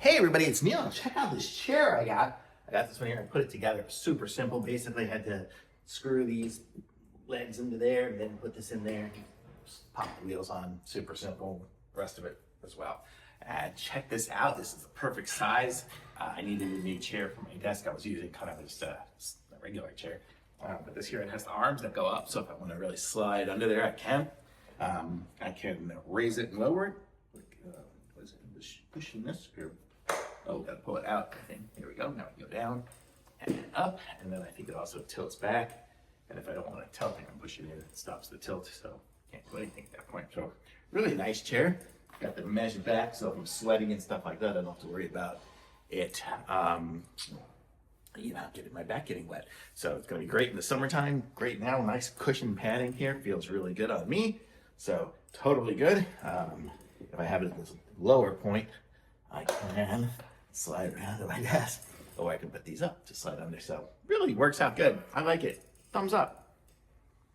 Hey everybody, it's Neil. Check out this chair I got. I got this one here. I put it together. It was super simple. Basically, had to screw these legs into there and then put this in there. Just pop the wheels on. Super simple. The rest of it as well. And check this out. This is the perfect size. I needed a new chair for my desk. I was using kind of just a regular chair. But this here, it has the arms that go up. So if I want to really slide under there, I can. I can raise it and lower it. What is it? Just pushing this screw. Oh, gotta pull it out, I think. Here we go. Now we go down and up, and then I think it also tilts back. And if I don't want to tilt, I can push it in. It stops the tilt, so can't do anything at that point. So really nice chair. Got the mesh back, so if I'm sweating and stuff like that, I don't have to worry about it. Getting my back getting wet. So it's gonna be great in the summertime. Great now. Nice cushion padding here. Feels really good on me. So totally good. If I have it at this lower point, I can slide around to my desk, or I can put these up to slide under. So really works out good. I like it. Thumbs up.